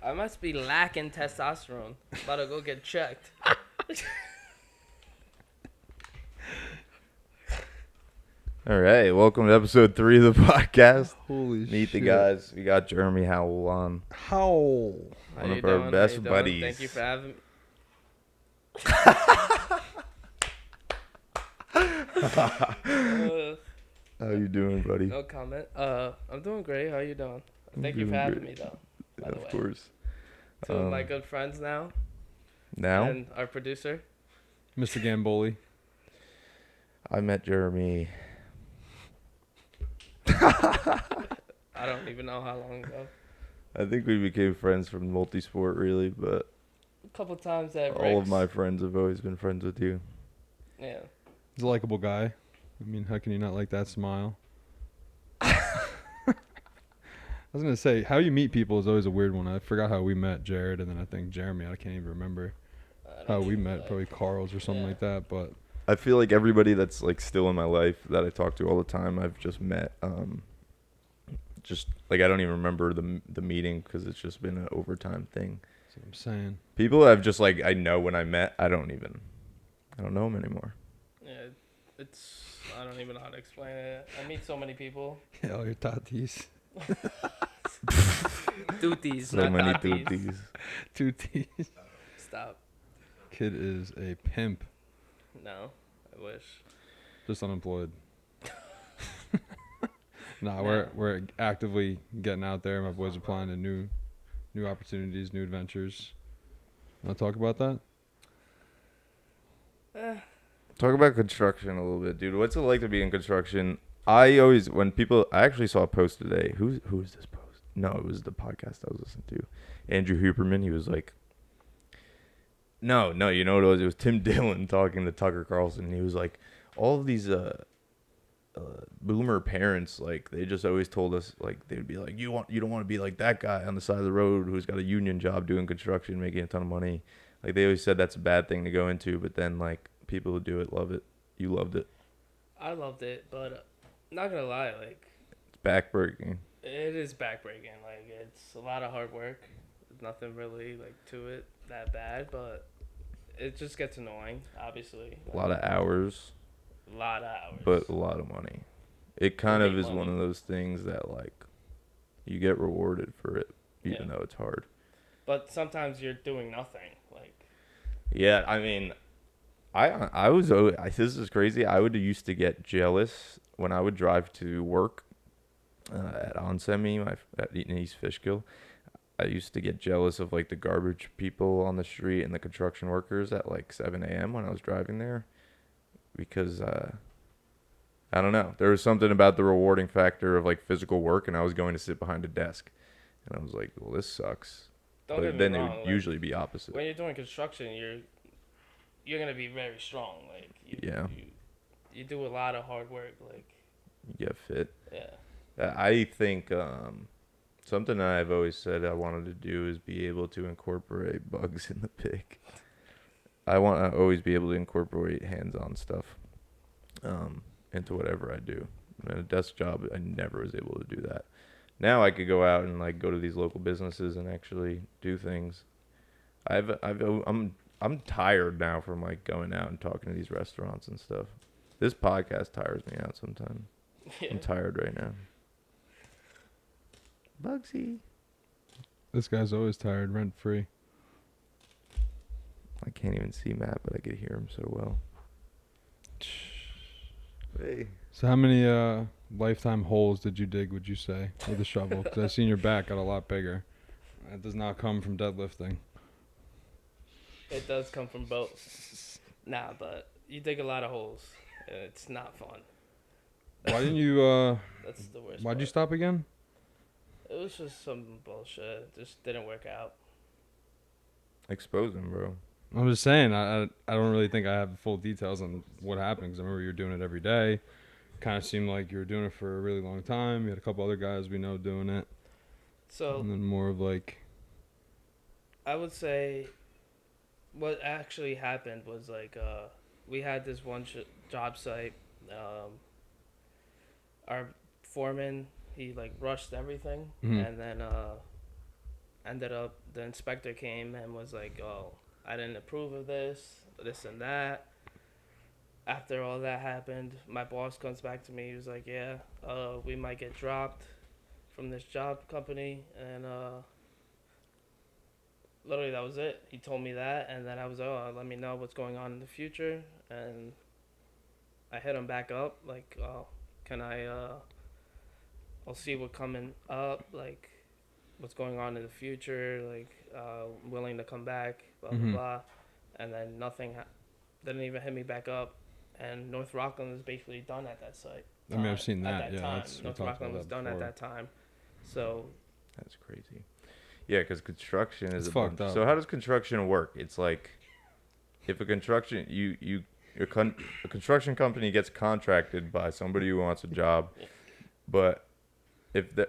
I must be lacking testosterone. About to go get checked. All right, welcome to episode 3 of the podcast. Holy Meet shit. the guys. We got Jeremy Howell on. Howl. How One you of our doing? best How you buddies. Doing? Thank you for having me. How you doing, buddy? No comment. I'm doing great. How you doing? Thank you for doing having great. me, though. By Yeah, the of way, course. two of my good friends now, Now, and our producer. Mr. Gamboli. I met Jeremy. I don't even know how long ago. I think we became friends from multi-sport, really, but A couple times at all of Rick's. my friends have always been friends with you. Yeah. He's a likable guy. I mean, how can you not like that smile? I was going to say, how you meet people is always a weird one. I forgot how we met Jared, and then I think Jeremy. I can't even remember how we met. Probably Carl's or something like that, but... I feel like everybody that's like still in my life that I talk to all the time, I've just met. Just like I don't even remember the meeting because it's just been an overtime thing. That's what I'm saying. People I've just like I know when I met, I don't know them anymore. Yeah. I don't even know how to explain it. I meet so many people. Yeah, all your tatis. Tutis, So not many tatis. tutis. Two T's. Stop. Kid is a pimp. No, I wish. Just unemployed. Nah, we're actively getting out there. My boys are applying to new opportunities, new adventures. Want to talk about that? Talk about construction a little bit, dude. What's it like to be in construction? I actually saw a post today. Who is this post? No, it was the podcast I was listening to. Andrew Huberman. He was like, no, you know what it was? It was Tim Dillon talking to Tucker Carlson. He was like, all of these boomer parents, like they just always told us, like they'd be like, you don't want to be like that guy on the side of the road who's got a union job doing construction, making a ton of money. Like they always said that's a bad thing to go into, but then like people who do it love it. You loved it. I loved it, but not gonna lie, like It's backbreaking. it is backbreaking. Like it's a lot of hard work. There's nothing really like to it that bad, but it just gets annoying. Obviously, A lot of hours, a lot of hours. but a lot of money. It kind You of make is one money. of those things that like you get rewarded for it, even Yeah. though it's hard. But sometimes you're doing nothing. Like Yeah, I mean, I was this is crazy. I would used to get jealous when I would drive to work at Onsemi, in East Fishkill. I used to get jealous of like the garbage people on the street and the construction workers at like 7 a.m. when I was driving there, because I don't know. There was something about the rewarding factor of like physical work, and I was going to sit behind a desk, and I was like, well, this sucks. don't But get me then wrong. it would like, usually be opposite. when you're doing construction, you're gonna be very strong. Like you do a lot of hard work. Like You get fit. yeah. I think something I've always said I wanted to do is be able to incorporate bugs in the pig. I want to always be able to incorporate hands-on stuff into whatever I do. In a desk job, I never was able to do that. Now I could go out and like go to these local businesses and actually do things. I'm tired now from like going out and talking to these restaurants and stuff. This podcast tires me out sometimes. Yeah. I'm tired right now. Bugsy. This guy's always tired, rent free. I can't even see Matt, but I could hear him so well. Hey. So how many lifetime holes did you dig, would you say, with a shovel? Because I've seen your back got a lot bigger. That does not come from deadlifting. It does come from both. Nah, but you dig a lot of holes, and it's not fun. Why didn't you, That's the worst. why'd you part. stop again? It was just some bullshit. It just didn't work out. Expose him, bro. I'm just saying, I don't really think I have full details on what happened, because I remember you were doing it every day. Kind of seemed like you were doing it for a really long time. You had a couple other guys we know doing it. So And then more of like, I would say what actually happened was like we had this one job site. Our foreman, he like rushed everything, Mhm. and then ended up the inspector came and was like, "Oh, I didn't approve of this and that." After all that happened, my boss comes back to me. He was like, "Yeah, we might get dropped from this job company," and literally that was it. He told me that, and then I was, "Oh, let me know what's going on in the future," and I hit him back up like, "Oh, can I? I'll see what coming up, like what's going on in the future, like willing to come back, blah blah Mhm. blah," and then nothing. Didn't even hit me back up, and North Rockland was basically done at that site. I mean, I've seen At that. that Yeah, time, we North talked Rockland about was that done at before. that time, so That's crazy. Yeah, because construction is It's a fucked bunch. up. So how does construction work? It's like if a construction a construction company gets contracted by somebody who wants a job, but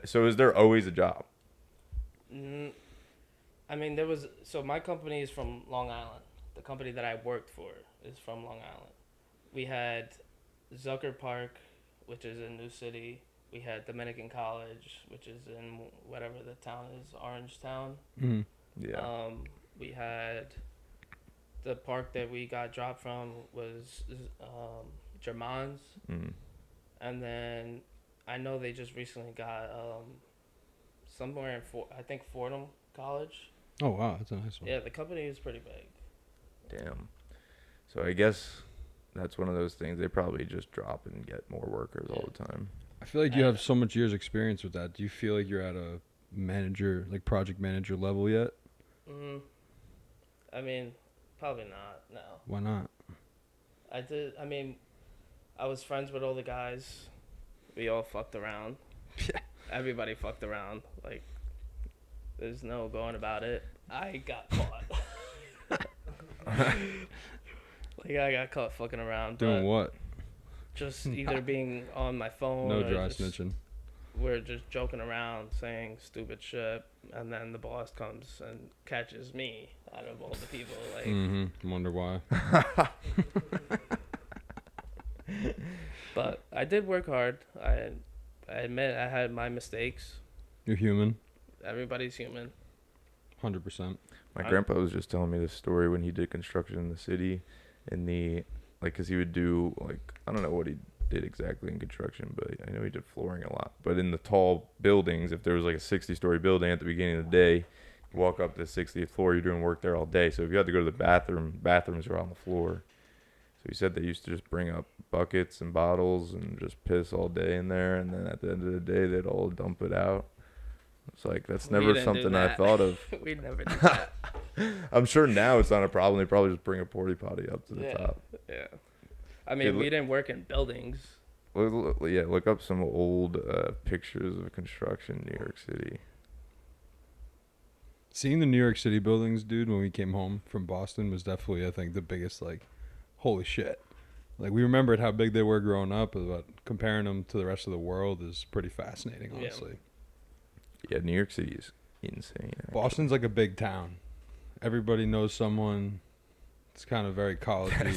so is there always a job? mm, I mean there was so my company is from Long Island. The company that I worked for is from Long Island. We had Zucker Park, which is in New City. We had Dominican College, which is in whatever the town is, Orangetown. Mhm. Yeah. We had the park that we got dropped from was Germans, Mm. and then I know they just recently got somewhere in I think Fordham College. Oh wow, that's a nice one. Yeah, the company is pretty big. Damn. So I guess that's one of those things. They probably just drop and get more workers all the time. I feel like you have so much years experience with that. Do you feel like you're at a manager, like project manager level yet? I mean, probably not. No, Why not? I did. I mean, I was friends with all the guys. We all fucked around. Yeah. Everybody fucked around. Like, there's no going about it. I got caught. Like, I got caught fucking around. Doing what? Just either being on my phone No or dry just, snitching. we're just joking around saying stupid shit. And then the boss comes and catches me out of all the people. Like, Mm-hmm. Wonder why. But I did work hard. I admit I had my mistakes. You're human. Everybody's human. 100%. My grandpa was just telling me this story when he did construction in the city, because he would do, like, I don't know what he did exactly in construction, but I know he did flooring a lot. But in the tall buildings, if there was like a 60-story building at the beginning of the day, you walk up to the 60th floor, you're doing work there all day. So if you had to go to the bathrooms are on the floor. So he said they used to just bring up buckets and bottles and just piss all day in there, and then at the end of the day, they'd all dump it out. It's like, that's We never didn't do something I that. thought of. We never did that. I'm sure now it's not a problem. They probably just bring a porta potty up to the Yeah. top. Yeah. I mean, Yeah, we didn't work in buildings. Look up some old pictures of construction in New York City. Seeing the New York City buildings, dude, when we came home from Boston was definitely, I think, the biggest, like, holy shit. Like, we remembered how big they were growing up, but comparing them to the rest of the world is pretty fascinating, honestly. Yeah, New York City is insane. Actually. Boston's like a big town. Everybody knows someone. It's kind of very college-y.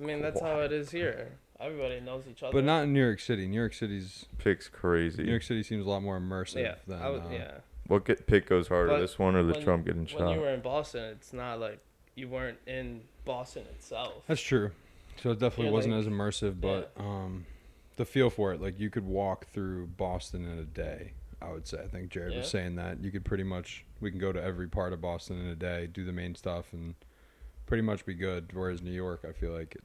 I mean, that's how it is here. Everybody knows each other. But not in New York City. New York City seems a lot more immersive Yeah. than Yeah. What pick goes harder, But this one or the when- Trump getting When shot? you were in Boston, it's not like you weren't in Boston itself. That's true. So it definitely Yeah, wasn't like- as immersive, but the feel for it, like, you could walk through Boston in a day, I would say. I think Jared was saying that. You could we can go to every part of Boston in a day, do the main stuff, and pretty much be good. Whereas New York, I feel like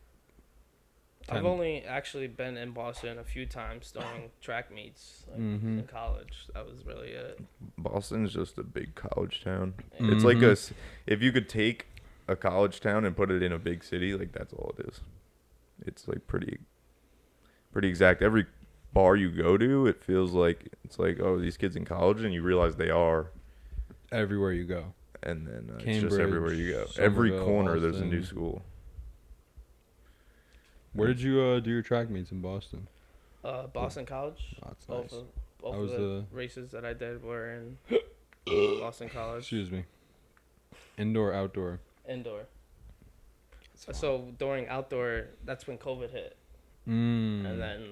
I've only actually been in Boston a few times during track meets in college. That was really it. Boston's just a big college town. Yeah. It's like if you could take a college town and put it in a big city, like, that's all it is. It's like pretty exact. Every bar you go to, it feels like it's like, oh, these kids in college, and you realize they are. everywhere you go. And then it's Cambridge, just everywhere you go. Every Somerville, corner, there's a new Boston. school. Where did you do your track meets in Boston? Boston College. Oh, that's Both nice. of How was the races that I did were in Boston College. Excuse me. Indoor, outdoor. Indoor. So during outdoor, that's when COVID hit. Mm. And then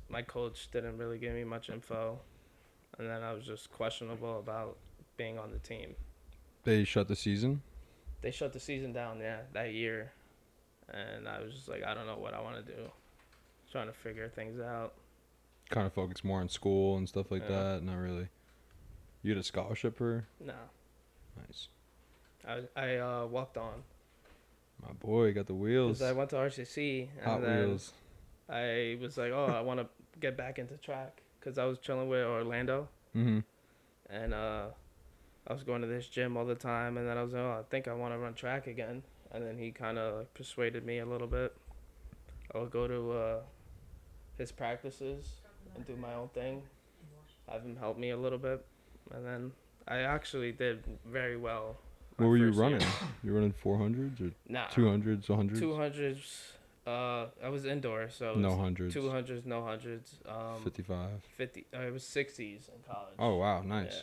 my coach didn't really give me much info. And then I was just questionable about being on the team. They shut the season. They shut the season down, that year, and I was just like, I don't know what I want to do. Trying to figure things out. Kind of focus more on school and stuff like Yeah. that. Not really. You had a scholarship or? No, Nice. I walked on My boy got the wheels. because I went to RCC, and Hot then wheels. I was like, oh, I want to get back into track because I was chilling with Orlando, Mm-hmm. and I was going to this gym all the time, and then I was like, oh, I think I want to run track again, and then he kind of like persuaded me a little bit. I would go to his practices and do my own thing, have him help me a little bit, and then I actually did very well. What my were you first year. running? You running 400s or Nah, 200s, 100s? 200s. I was indoor, so No it's hundreds. 200s, no hundreds. 55. 50. It was 60s in college. Oh wow, nice. Yeah.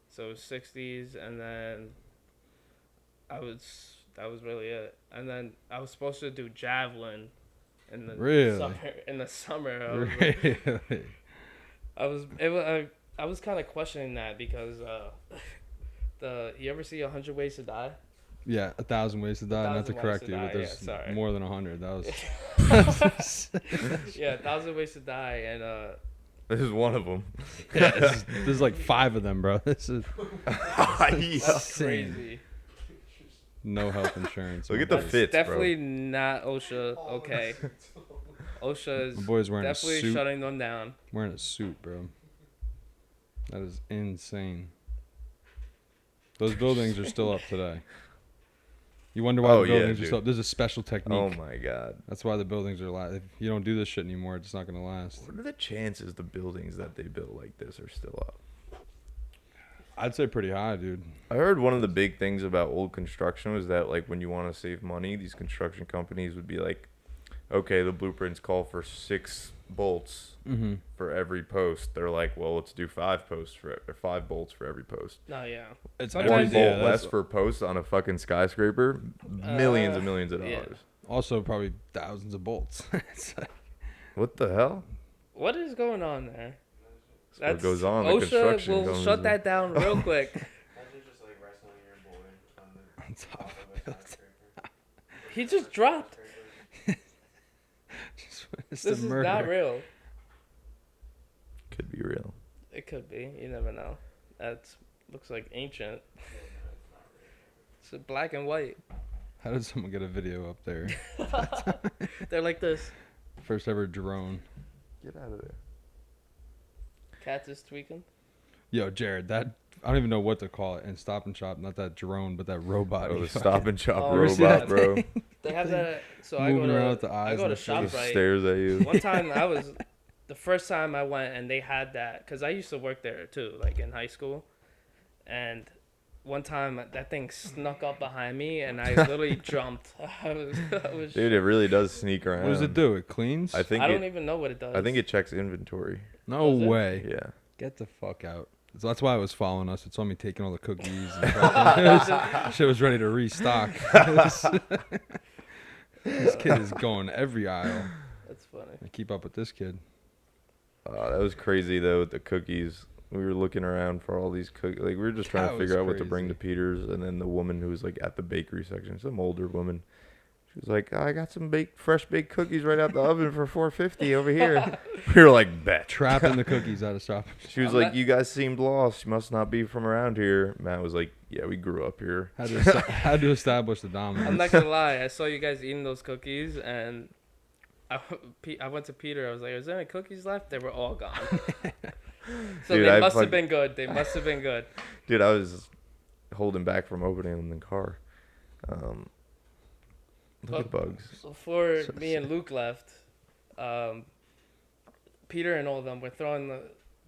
So it was 60s, and then that was really it. And then I was supposed to do javelin in the Really? summer. In the summer, I was, Really? I was kind of questioning that because you ever see 100 Ways to Die? Yeah, 1,000 ways to die. Not to 1,000 Ways correct to you, Die, but there's yeah, sorry. more than 100. That was. Yeah, 1,000 Ways to Die, and This is one of them. Yeah, this is like 5 of them, bro. This is that's insane. crazy. No health insurance. Look my at the boys. fit. Definitely not OSHA. Okay, OSHA is My boy's wearing a definitely suit. shutting them down. Wearing a suit, bro. That is insane. Those buildings are still up today. You wonder why Oh, the yeah, buildings are dude. still up. There's a special technique. Oh my god. That's why the buildings are alive. If you don't do this shit anymore, it's not going to last. What are the chances the buildings that they built like this are still up? I'd say pretty high, dude. I heard one of the big things about old construction was that, like, when you want to save money, these construction companies would be like, okay, the blueprints call for 6 bolts Mm-hmm. for every post. They're like, well, let's do 5 posts or 5 bolts for every post. No, yeah. It's Sometimes- One Sometimes- bolt yeah, less that's per post on a fucking skyscraper, millions and millions of yeah. dollars. also probably thousands of bolts. It's like, What the hell? What is going on there? What goes on? The OSHA construction will goes shut on. that down real quick. Imagine just like wrestling your boy on the on top top of of a skyscraper. He just dropped. just This the is murder. not real. Could be real. It could be. You never know. That looks like ancient. It's black and white. How did someone get a video up there? They're like this. First ever drone. Get out of there. Cats is tweaking. Yo, Jared, that I don't even know what to call it. And Stop and Shop, not that drone, but that robot. Oh, you the fucking- Stop and Shop Oh, see robot, that bro. They have that. So I go Moving around with to the eyes I go and to the face. Just ShopRite. stares at you. One time the first time I went and they had that because I used to work there too, like in high school, and one time that thing snuck up behind me and I literally jumped. I was Dude, it really does sneak around. What does it do? It cleans? I think I don't it. even know what it does. I think it checks inventory. No Does it? way. Yeah. Get the fuck out. So that's why it was following us. It saw me taking all the cookies. And shit was ready to restock. This kid is going every aisle. That's funny. I keep up with this kid. That was crazy though with the cookies. We were looking around for all these cookies. Like we were just trying That to was figure out what to bring to crazy. Peter's, and then the woman who was like at the bakery section, some older woman, she was like, "I got some fresh baked cookies right out the oven for $4.50 over here." We were like, "Bet." Trapping the cookies out of Stop. She was I'm like, not- "You guys seemed lost. You must not be from around here." Matt was like, "Yeah, we grew up here." Had to establish the dominance. I'm not gonna lie. I saw you guys eating those cookies and I went to Peter. I was like, "Is there any cookies left?" They were all gone. So Dude, they I must have fuck- been good. They must have been good. Dude, I was holding back from opening them in the car. Look at bugs. Before me and Luke left, Peter and all of them were throwing the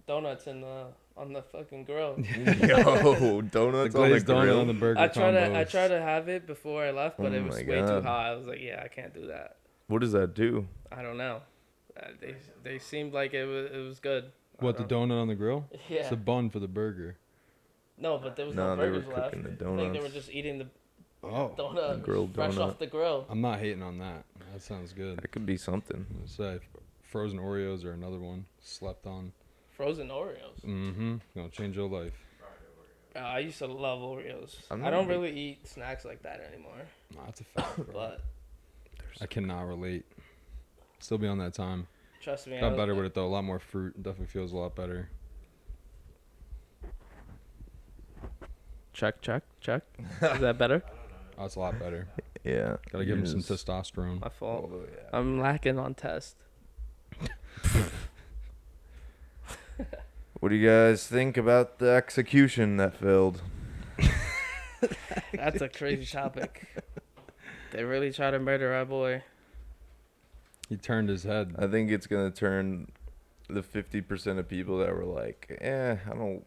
donuts on the fucking grill. Yo, the donuts on the glazed donut grill. on the burger I tried combos. to have it before I left, but Oh it was my way too God. hot. I was like, yeah, I can't do that. What does that do? I don't know. They seemed like it was good. I What, the don't donut on the grill? know. Yeah. It's a bun for the burger. No, but there was No, no they were burgers left. cooking the I think they were donuts. just eating the Oh. donut The grilled fresh donut. off the grill. I'm not hating on that. That sounds good. That could be something. Let's say frozen Oreos are another one. Slept on. Frozen Oreos. Mm-hmm. Gonna change your life. I used to love Oreos. I'm I not don't big- really eat snacks like that anymore. Nah, that's a fact, bro. But I cannot relate. Still be on that time. trust me, Got better with it though. A lot more fruit. Definitely feels a lot better. Check. Is that better? Oh, it's a lot better. Yeah. Gotta give him some Just- testosterone. My fault. Oh, yeah. I'm lacking on test. What do you guys think about the execution that failed? That's a crazy topic. They really try to murder our boy. He turned his head. I think it's gonna turn the 50% of people that were like, I don't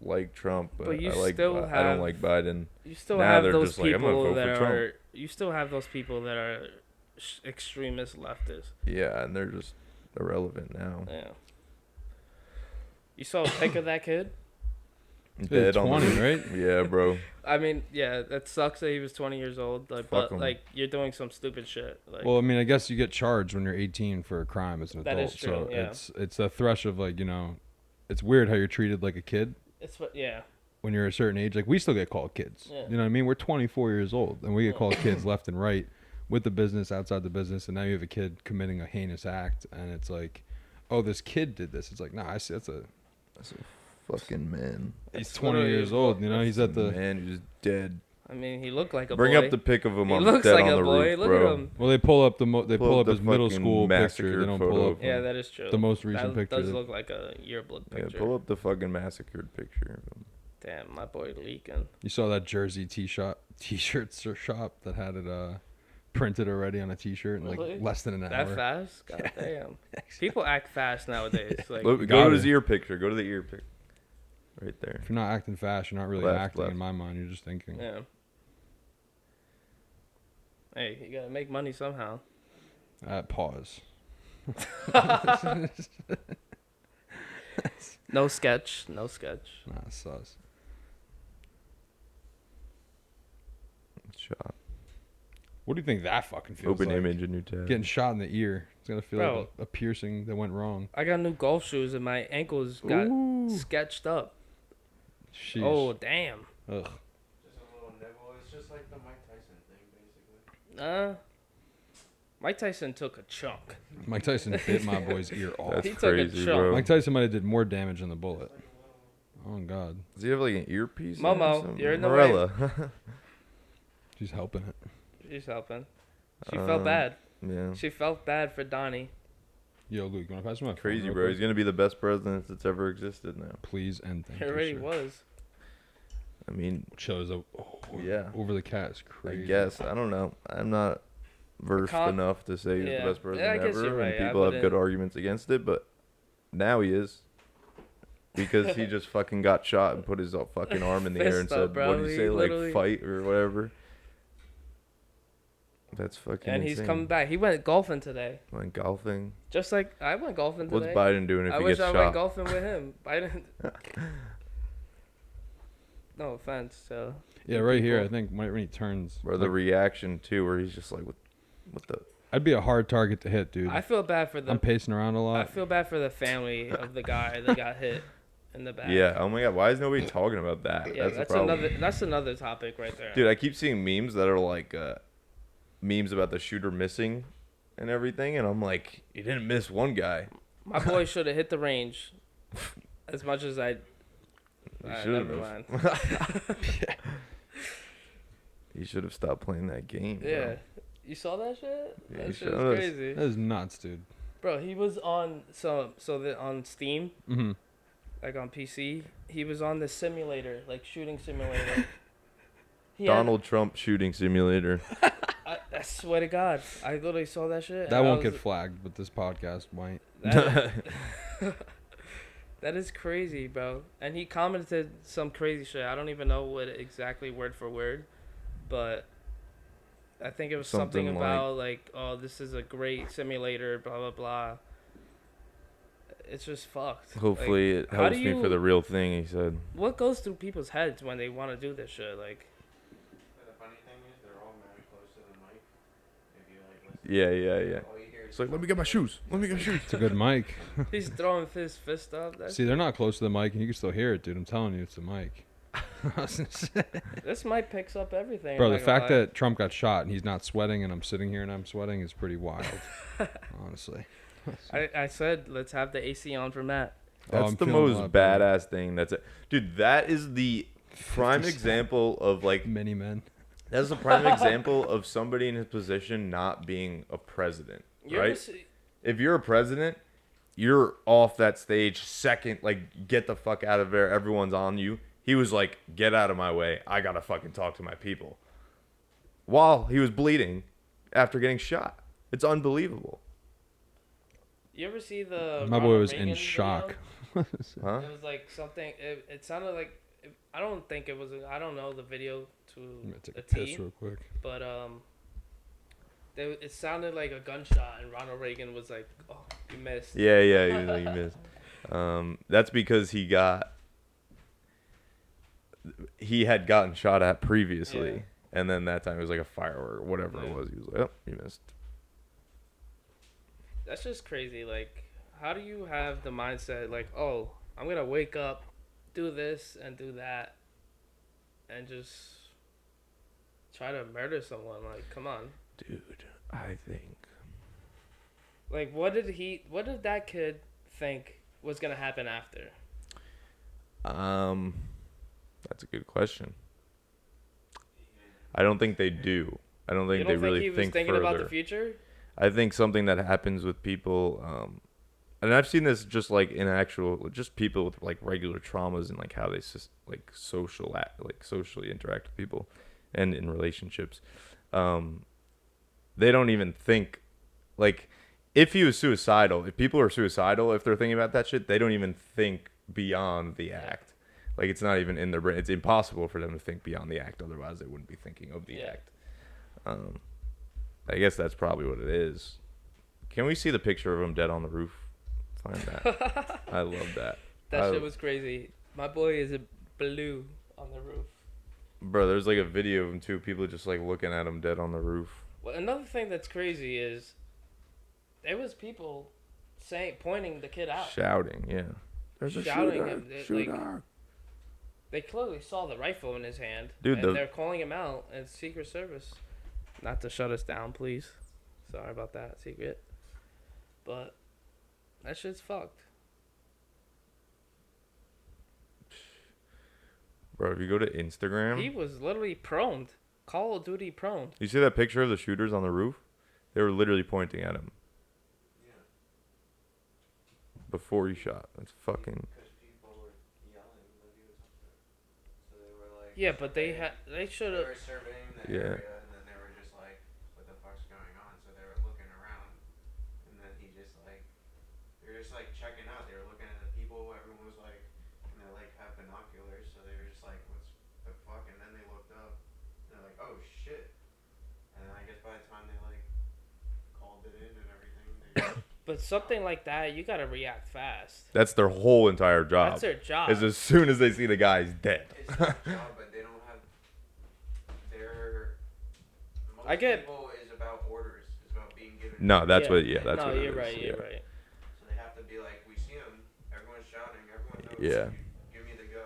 like Trump, but But you I like still I don't have- like Biden. You still Now have they're those just like, I'm gonna people vote that for Trump. are. You still have those people that are extremist leftists. Yeah, and they're just irrelevant now. Yeah. You saw a pic of that kid? Dude, Dead on 20, the right? Yeah, bro. I mean, yeah, that sucks that he was 20 years old. Like, but 'em. like, you're doing some stupid shit. Like, Well, I mean, I guess you get charged when you're 18 for a crime as an That adult. is true, so yeah. it's a thresh of like, it's weird how you're treated like a kid it's what. Yeah. when you're a certain age. Like we still get called kids. Yeah. You know what I mean? We're 24 years old and we get Yeah. called kids left and right with the business, outside the business, and now you have a kid committing a heinous act and it's like, oh, this kid did this. It's like, nah, I see that's a Fucking man. he's It's 20 literally- years old, he's at the man who's dead. I mean, he looked like a Bring boy. up the pic of him He on looks dead like on a the boy. roof, Look bro. at him. well, they pull up Pull up his the middle fucking school picture. They massacred don't photo pull of up him. Yeah, that is true. the most recent that picture. does look like a yearbook Yeah, picture. pull up the fucking massacred picture of him. Damn, my boy leaking. You saw that Jersey t-shirt shop that had it printed already on a t-shirt in Really? like less than an That hour. fast? God damn. People act fast nowadays. Like, Look, go got to it. his ear picture. Go to the ear pic. Right there. If you're not acting fast, you're not really Left, acting left. in my mind. You're just thinking. yeah. Hey, you gotta make money somehow. Pause. No sketch. No sketch. Nah, sus. Shot. What do you think that fucking feels Open like? image, a new tab. Getting shot in the ear. It's gonna feel Bro. like a piercing that went wrong. I got new golf shoes and my ankles got Ooh. sketched up. Sheesh. Oh, damn. Ugh. Just a little nibble. It's just like the Mike Tyson thing, basically. Mike Tyson took a chunk. Mike Tyson bit my boy's ear off. That's He took a crazy, chunk. bro. Mike Tyson might have did more damage than the bullet. Oh God, Does he have like an earpiece? in Momo, or something? you're in the Morella. she's helping it. She's helping. She felt bad. Yeah. She felt bad for Donnie. Yo, Luke, you wanna pass me my phone Crazy, real bro. quick? He's gonna be the best president that's ever existed now. Please and thank He you. already sir. was. I mean, Shows up. yeah. Over the cat is I crazy. guess. I don't know. I'm not versed Con- enough to say he's Yeah. the best Yeah, I president guess ever, you're right. and I people have good wouldn't- arguments against it, but now he is. Because he just fucking got shot and put his fucking arm in the air and Fist up, said, bro. what did he He say, literally- like, fight or whatever. That's fucking And insane. he's coming back. He went golfing today. Like golfing. Just like I went golfing What's today. Biden doing if I he wish gets I shot? went golfing with him. Biden. No offense. So. Yeah, right here. I People- think when he turns. Or the like, reaction, too, where he's just like, what the... I'd be a hard target to hit, dude. I feel bad for the. I'm pacing around a I lot. feel bad for the family of the guy that got hit in the back. Yeah, oh my God, why is nobody talking about that? Yeah, that's the that's problem. another. That's another topic right there. Dude, I keep seeing memes that are like memes about the shooter missing and everything, and I'm like, you didn't miss one guy. My boy should have hit the range. As much as I. You Alright, should never have. mind. He should have stopped playing that game. bro. Yeah. You saw that shit? Yeah, That he shit showed is us. crazy. That is nuts, dude. Bro, he was on on Steam, Mm-hmm. like on PC, he was on the simulator, like shooting simulator. He had- Donald Trump shooting simulator. I swear to God, I literally saw that shit. That and I won't was- get flagged, but this podcast might. That, that is crazy, bro. And he commented some crazy shit. I don't even know what exactly word for word, but I think it was something Something about like, oh, this is a great simulator, blah blah blah. It's just fucked. Hopefully it how helps do me for you- the real thing, he said. What goes through people's heads when they want to do this shit? Like, The funny thing is, they're all very close to the mic. If you like listen, Yeah. all you hear is It's like, let me get my shoes. Let me get my shoes. It's a good mic. he's throwing his fist up. That's See, they're not close to the mic, and you can still hear it, dude. I'm telling you, it's the mic. I was gonna say. This might picks up everything. Bro, I'm the not gonna fact lie. that Trump got shot and he's not sweating and I'm sitting here and I'm sweating is pretty wild. Honestly. I said let's have the AC on for Matt. That's I'm the feeling a most lot better. badass thing. That's it, dude. That is the prime 50 example of like. Many men. That's the prime example of somebody in his position not being a president, You ever right? see- If you're a president, you're off that stage second. Like, get the fuck out of there. Everyone's on you. He was like, get out of my way. I gotta fucking talk to my people. While he was bleeding after getting shot. It's unbelievable. You ever see the My boy Ronald was Reagan in shock. Huh? It was like something. It sounded like. I don't think it was. I don't know the video to I'm gonna take a a piss T, real quick. but it sounded like a gunshot, and Ronald Reagan was like, "Oh, you missed." Yeah, he was like, you missed. That's because he had gotten shot at previously, Yeah. and then that time it was like a firework or whatever it Yeah. was. He was like, oh, you missed. That's just crazy. Like, how do you have the mindset like, "Oh, I'm gonna wake up, do this and do that, and just try to murder someone"? Like, come on. Dude, I think. Like, what did that kid think was gonna happen after? That's a good question. I don't think they do. I don't think You they don't really think he was think thinking further. about the future? I think something that happens with people, and I've seen this just like in just people with like regular traumas and like how they socially interact with people, and in relationships. They don't even think, like, if he was suicidal, if people are suicidal, if they're thinking about that shit, they don't even think beyond the act. Like, it's not even in their brain. It's impossible for them to think beyond the act. Otherwise, they wouldn't be thinking of the act. I guess that's probably what it is. Can we see the picture of him dead on the roof? Find that. I love that. That shit was crazy. My boy is a blue on the roof. Bro, there's like a video of him too. People just like looking at him dead on the roof. Well, another thing that's crazy is there was people pointing the kid out, Shouting, yeah. There's shouting a him. shooter. They clearly saw the rifle in his hand, Dude, and they're calling him out. And Secret Service, not to shut us down, please. Sorry about that, Secret. But that shit's fucked. Bro, if you go to Instagram, He was literally prone. Call of Duty prone. you see that picture of the shooters on the roof? They were literally pointing at him Yeah. before he shot. That's fucking. Because people were yelling that he was up there. So they were like. Yeah, but they should They have. were surveying the Yeah. area, and then they were just like, "What the fuck's going on?" So they were looking around, and then they were just like checking out. They were looking at the people. Everyone was like, and they like have binoculars, so they were just like, "What's the fuck?" And then they looked up, and they're like, "Oh shit!" And then I guess by the time they like called it in and everything, they But something like that, you gotta react fast. That's their whole entire job. That's their job. Is as soon as they see the guy, he's dead. it's their job, but they don't have their. Most I get- people is about orders. It's about being given. No, that's Yeah. what. Yeah, that's no, what. it you're is, right. You're yeah. right. So they have to be like, we see him. Everyone's shouting. Everyone knows. Yeah. Give me the go.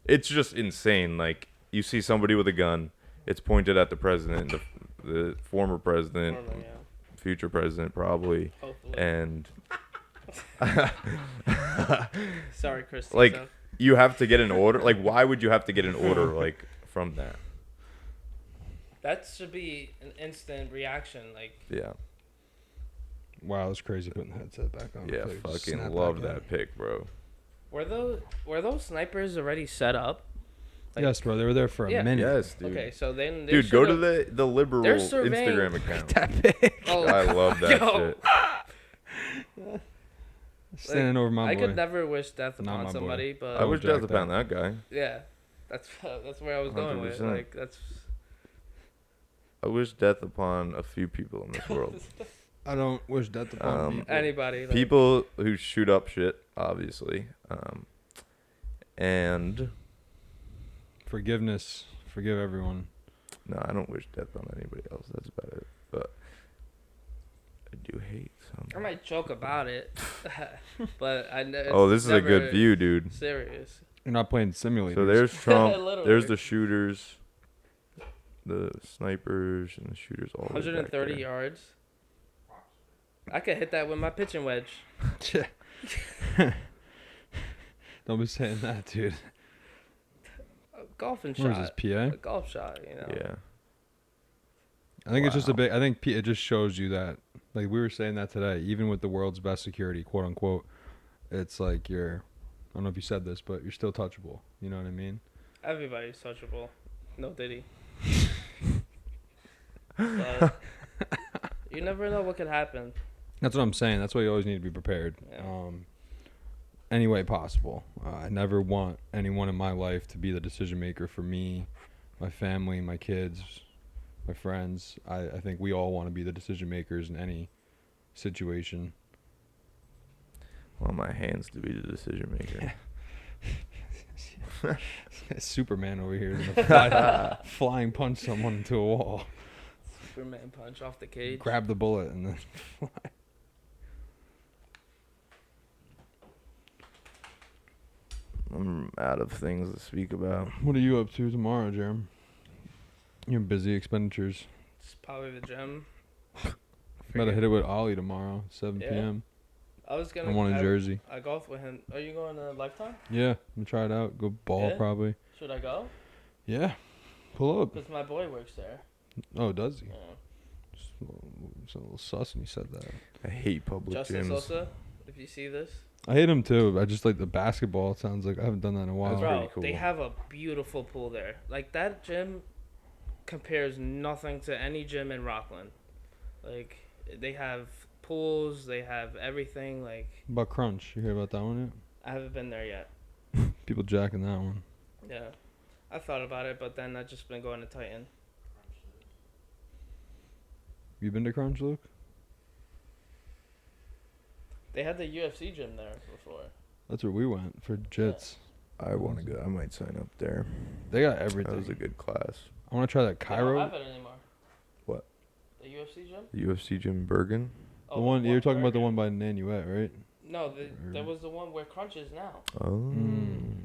It's just insane. Like, you see somebody with a gun, it's pointed at the president, the former president, Normally, yeah. future president probably, Hopefully. and Sorry, Chris. like Tisa. you have to get an order. Like, why would you have to get an order like from that? That should be an instant reaction. Like, Yeah, Wow, it's crazy putting the headset back on. yeah, If they just snap fucking love back in. that pic, bro. were those snipers already set up? Like- Yes, bro. They were there for a Yeah. minute. Yes, dude. Okay, so then they Dude, go to should've- the liberal They're surveying- Instagram account. That big. Oh, I love that yo, shit. Standing over my I boy. could never wish death Not upon my boy. somebody, but I wish Jack death upon that guy. yeah, that's where I was going with. 100%. Like, that's I wish death upon a few people in this world. I don't wish death upon people. anybody. Like, People who shoot up shit, obviously, and Forgiveness. Forgive everyone. no, I don't wish death on anybody else. That's about it. But I do hate some. I might joke about it, but I know. Oh, this is a good view, dude. Serious. You're not playing simulators. So there's Trump. Literally. There's the shooters, the snipers, and the shooters all the way back 130 there. yards. I could hit that with my pitching wedge. Don't be saying that, dude. A golfing Where is shot. this, PA? A golf shot, you know. Yeah. I think it's just a Wow. big. I think it just shows you that, like we were saying that today, even with the world's best security, quote unquote, it's like you're. I don't know if you said this, but you're still touchable. You know what I mean? Everybody's touchable. No Diddy. But you never know what could happen. That's what I'm saying. That's why you always need to be prepared. Yeah. Any way possible. I never want anyone in my life to be the decision maker for me, my family, my kids, my friends. I think we all want to be the decision makers in any situation. I want my hands to be the decision maker. Superman over here is gonna flying punch someone into a wall, Superman punch off the cage. grab the bullet, and then fly. I'm out of things to speak about. What are you up to tomorrow, Jerem? Your busy expenditures. It's probably the gym. Better hit it with Ollie tomorrow, 7 Yeah. p.m. I was gonna. I'm on in Jersey. I golf with him. Are you going to Lifetime? Yeah, I'm gonna try it out. Go ball Yeah? probably. Should I go? Yeah, pull up. Because my boy works there. Oh, does he? Yeah. It's a little sus when he said that. I hate public Justin gyms. Sosa, if you see this. I hate him too. I just like the basketball. It sounds like I haven't done that in a while. That's Bro, pretty cool. they have a beautiful pool there. Like, that gym compares nothing to any gym in Rockland. Like, they have pools, they have everything. Like, About Crunch, you hear about that one I haven't been there yet. yet? People jacking that one. Yeah. I thought about it, but then I've just been going to Titan. You been to Crunch, Luke? They had the UFC gym there before. That's where we went for jits. I want to go. I might sign up there. They got That everything. was a good class. I want to try that They don't Cairo. have it anymore. What? The UFC gym? The UFC gym in Bergen. The one you're talking about, the Bergen. one by Nanuet, right? No, there was the one where Crunch is now. Oh. Mm.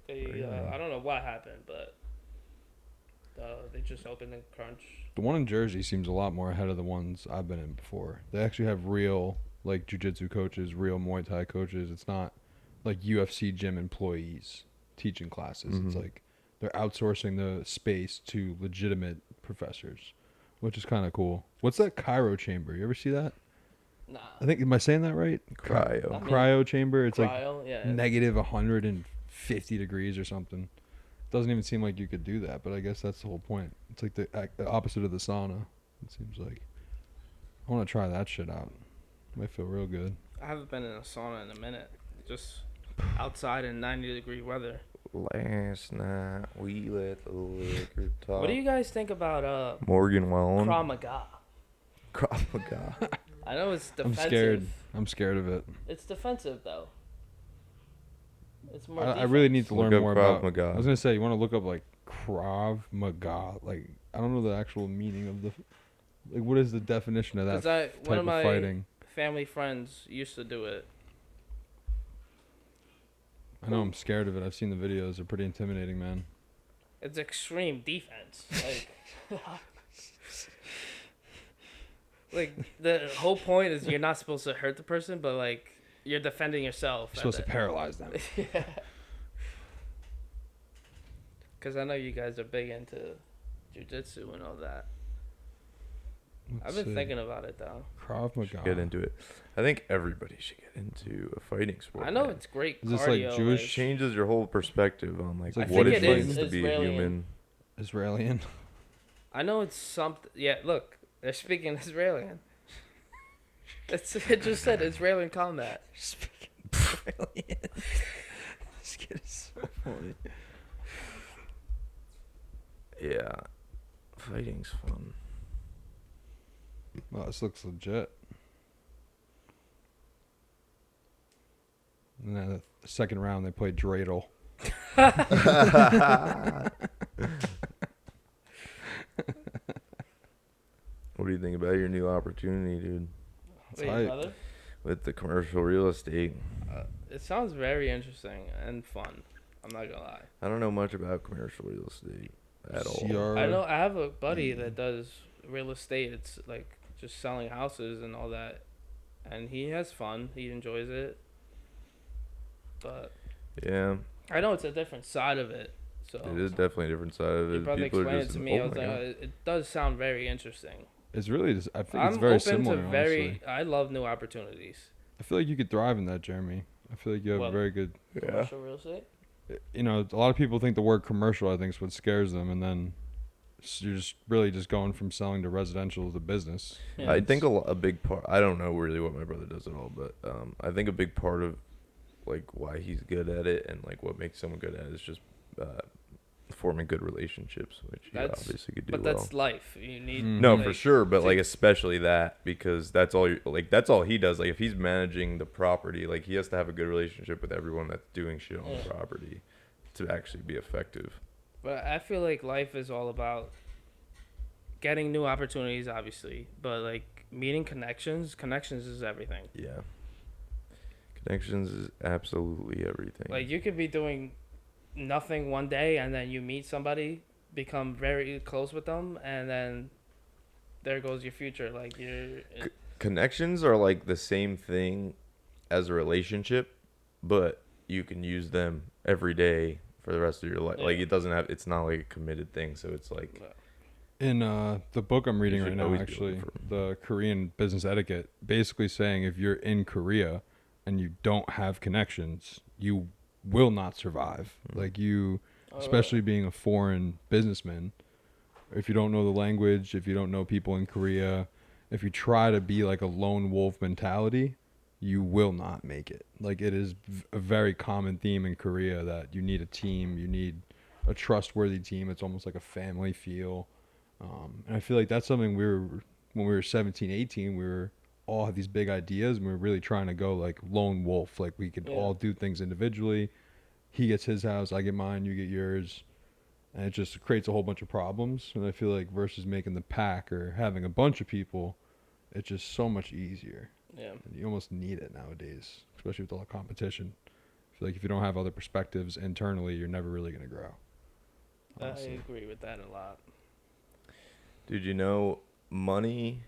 They, Yeah. I don't know what happened, but they just opened in Crunch. The one in Jersey seems a lot more ahead of the ones I've been in before. They actually have real, like, jiu-jitsu coaches, real Muay Thai coaches. It's not like UFC gym employees teaching classes. It's Mhm. like they're outsourcing the space to legitimate professors, which is kind of cool. What's that cryo chamber? You ever see that? Nah. I think, am I saying that right? Cryo. I mean, Cryo chamber. It's like Cryo, yeah. negative 150 degrees or something. Doesn't even seem like you could do that, but I guess that's the whole point. It's like the opposite of the sauna, it seems like. I want to try that shit out. Might feel real good. I haven't been in a sauna in a minute. Just outside in 90-degree weather. Last night we let the liquor talk. What do you guys think about Morgan Wallen. Krav Maga? Krav Maga. I know it's I'm defensive. scared. I'm scared of it. It's defensive though. It's more. I really need to Look learn up more Krav about. Maga. I was gonna say you want to look up like Krav Maga. Like I don't know the actual meaning of the. Like what is the definition of that Because type one of of my fighting? family friends used to do it. I know I'm scared of it. I've seen the videos. They're pretty intimidating, man. It's extreme defense. Like the whole point is you're not supposed to hurt the person, but like you're defending yourself. You're supposed to paralyze them. Yeah. Because I know you guys are big into jujitsu and all that. I've been thinking about it though. Krav Maga. Get into it. I think everybody should get into a fighting sport. I know man. it's great Is this, like, cardio. Jewish? It changes your whole perspective on like It's like what think it it means is to be a Israeli. human. Israeli. I know it's something. Yeah, look, they're speaking Israeli. It just said Israeli combat. This kid is so funny. Yeah, fighting's fun. Wow, this looks legit. And then the second round, they played dreidel. What do you think about your new opportunity, dude? Wait, Tight. brother? With the commercial real estate. It sounds very interesting and fun. I'm not gonna lie. I don't know much about commercial real estate at all. I know I have a buddy that does real estate. It's like just selling houses and all that, and he has fun. He enjoys it, but Yeah, I know it's a different side of it. So it is definitely a different side of your it. brother People are explained it just, to me. I oh was my like, God. it does sound very interesting. It's really just, I think I'm it's very open similar, to very. honestly. I love new opportunities. I feel like you could thrive in that, Jeremy. I feel like you have What? a very good, Yeah. Commercial real estate. you know, a lot of people think the word commercial, I think, is what scares them. And then you're just really just going from selling to residential to business. Yeah. I think a big part. I don't know really what my brother does at all, but I think a big part of like why he's good at it and like what makes someone good at it is just forming good relationships, which you That's- obviously could do But well. that's life. You need. No, like, for sure, but to- like especially that because that's all that's all he does. Like if he's managing the property, like he has to have a good relationship with everyone that's doing shit on the property to actually be effective. But I feel like life is all about getting new opportunities, obviously, but like meeting connections. Connections is everything. Yeah. Connections is absolutely everything. Like you could be doing nothing one day, and then you meet somebody, become very close with them, and then there goes your future. Like Connections are like the same thing as a relationship, but you can use them every day for the rest of your life. Yeah. Like it's not like a committed thing. So it's like, In the book I'm reading You right should now, always be actually, looking for- the Korean business etiquette, basically saying if you're in Korea and you don't have connections, you will not survive. Like you, especially being a foreign businessman, if you don't know the language, if you don't know people in Korea, if you try to be like a lone wolf mentality, you will not make it. Like it is a very common theme in Korea that you need a team, you need a trustworthy team. It's almost like a family feel. And I feel like that's something when we were 17, 18, we were all had these big ideas and we were really trying to go like lone wolf. Like we could all do things individually. He gets his house, I get mine, you get yours. And it just creates a whole bunch of problems. And I feel like versus making the pack or having a bunch of people, it's just so much easier. Yeah. You almost need it nowadays, especially with all the competition. I feel like if you don't have other perspectives internally, you're never really going to grow. I Honestly. agree with that a lot. dude, you know, money.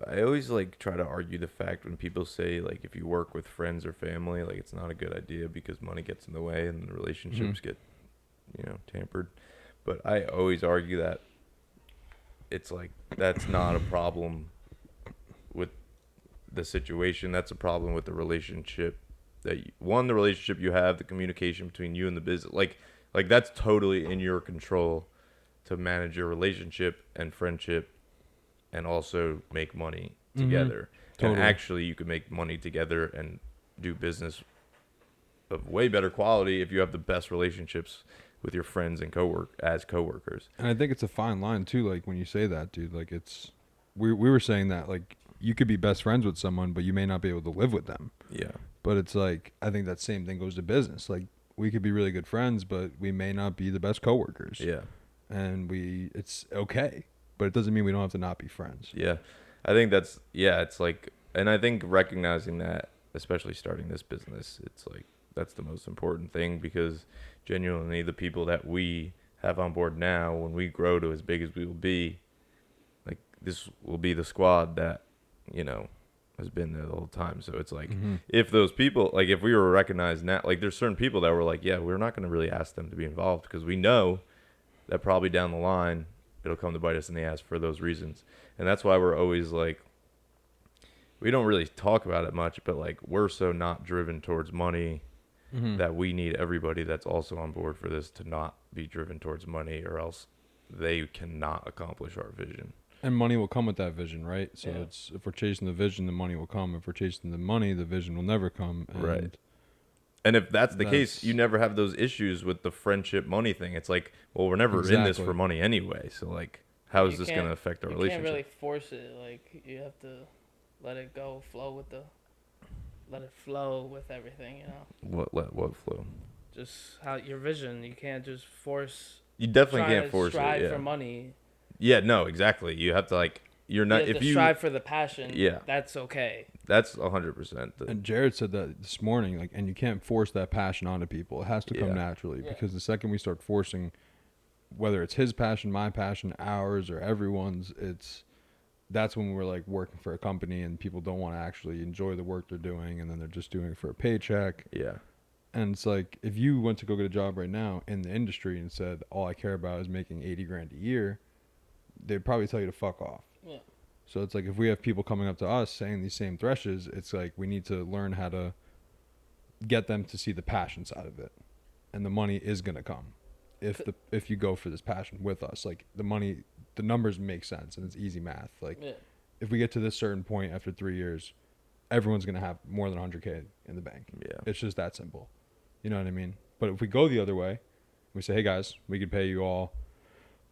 I always like try to argue the fact when people say like if you work with friends or family, like it's not a good idea because money gets in the way and the relationships get, tampered. But I always argue that it's like that's not a problem with the situation. That's a problem with the relationship the relationship you have, the communication between you and the business. Like that's totally in your control to manage your relationship and friendship and also make money together. Totally. And actually you can make money together and do business of way better quality if you have the best relationships with your friends and coworkers. And I think it's a fine line too. Like when you say that, dude, like it's, we were saying that like you could be best friends with someone, but you may not be able to live with them. Yeah. But it's like, I think that same thing goes to business. Like we could be really good friends, but we may not be the best coworkers. Yeah. And it's okay, but it doesn't mean we don't have to not be friends. Yeah. I think it's like, and I think recognizing that, especially starting this business, it's like, that's the most important thing because genuinely the people that we have on board now, when we grow to as big as we will be, like this will be the squad that, has been there the whole time. So it's like, if those people, like if we were recognized now, like there's certain people that were like, yeah, we're not going to really ask them to be involved because we know that probably down the line, it'll come to bite us in the ass for those reasons. And that's why we're always like, we don't really talk about it much, but like we're so not driven towards money that we need everybody that's also on board for this to not be driven towards money or else they cannot accomplish our vision. And money will come with that vision, right? So Yeah. it's, if we're chasing the vision, the money will come. If we're chasing the money, the vision will never come. And Right. And if that's the case, That's- you never have those issues with the friendship money thing. It's like, well, we're never in this Exactly. for money anyway. So like, how is You this going to can't- affect our You relationship? can't really force it. Like you have to let it go, let it flow with everything. What flow? Just how your vision. You can't just force. You definitely trying can't to force strive it. Yeah. for money. Yeah, no, exactly. You have to like, you're not Yeah, if the you strive for the passion. Yeah. That's okay. that's 100%. And Jared said that this morning, like, and you can't force that passion onto people. It has to come Yeah. naturally, Yeah. because the second we start forcing, whether it's his passion, my passion, ours, or everyone's, that's when we're like working for a company and people don't want to actually enjoy the work they're doing, and then they're just doing it for a paycheck. Yeah. And it's like, if you went to go get a job right now in the industry and said, all I care about is making 80 grand a year, they'd probably tell you to fuck off. Yeah. So it's like, if we have people coming up to us saying these same threshes, it's like we need to learn how to get them to see the passion side of it. And the money is going to come if you go for this passion with us. Like, the numbers make sense, and it's easy math. Like, Yeah. if we get to this certain point after 3 years, everyone's going to have more than 100K in the bank. Yeah. It's just that simple. You know what I mean? But if we go the other way, we say, hey guys, we could pay you all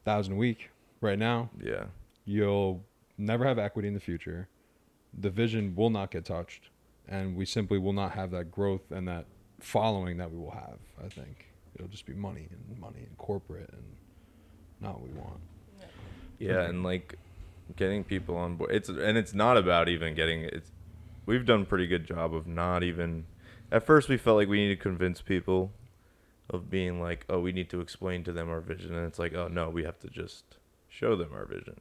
1,000 a week right now. Yeah. You'll never have equity in the future. The vision will not get touched, and we simply will not have that growth and that following that we will have. I think it'll just be money and corporate, and not what we want. Yeah, and like getting people on board. It's not about even getting it. We've done a pretty good job of not even. At first, we felt like we needed to convince people of being like, oh, we need to explain to them our vision, and it's like, oh no, we have to just show them our vision.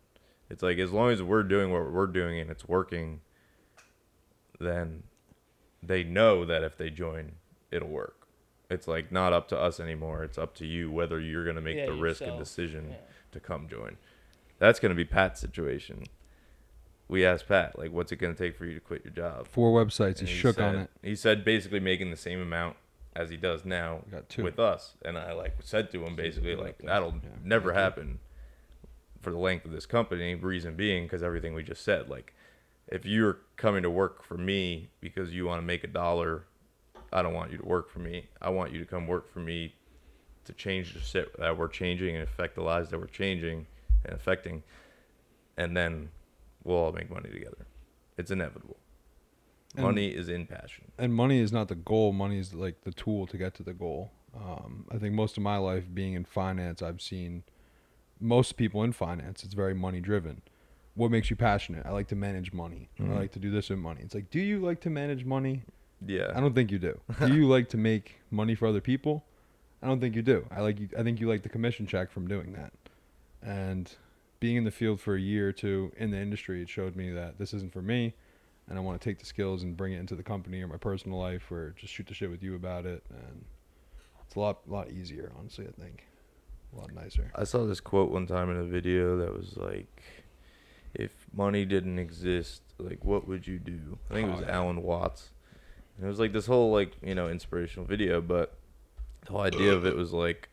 It's like, as long as we're doing what we're doing and it's working, then they know that if they join, it'll work. It's like not up to us anymore. It's up to you whether you're going to make the risk and decision to come join. That's going to be Pat's situation. We asked Pat, like, what's it going to take for you to quit your job? 4 websites. And He shook said, on it. He said basically making the same amount as he does now Got 2. with us. And I like said to him basically like, that'll never happen for the length of this company. Reason being because everything we just said. Like, if you're coming to work for me because you want to make $1, I don't want you to work for me. I want you to come work for me to change the shit that we're changing and affect the lives that we're changing and affecting. And then we'll all make money together. It's inevitable. Money is in passion. And money is not the goal. Money is like the tool to get to the goal. I think most of my life being in finance, I've seen most people in finance, it's very money driven. What makes you passionate? I like to manage money. I like to do this with money. It's like, do you like to manage money? Yeah. I don't think you do. Do you like to make money for other people? I don't think you do. I think you like the commission check from doing that. And being in the field for a year or two in the industry, it showed me that this isn't for me, and I want to take the skills and bring it into the company or my personal life, or just shoot the shit with you about it. And it's a lot easier, honestly. I think a lot nicer. I saw this quote one time in a video that was like, if money didn't exist, like, what would you do? I think it was Alan Watts. And it was like this whole, like, you know, inspirational video, but the whole idea of it was like,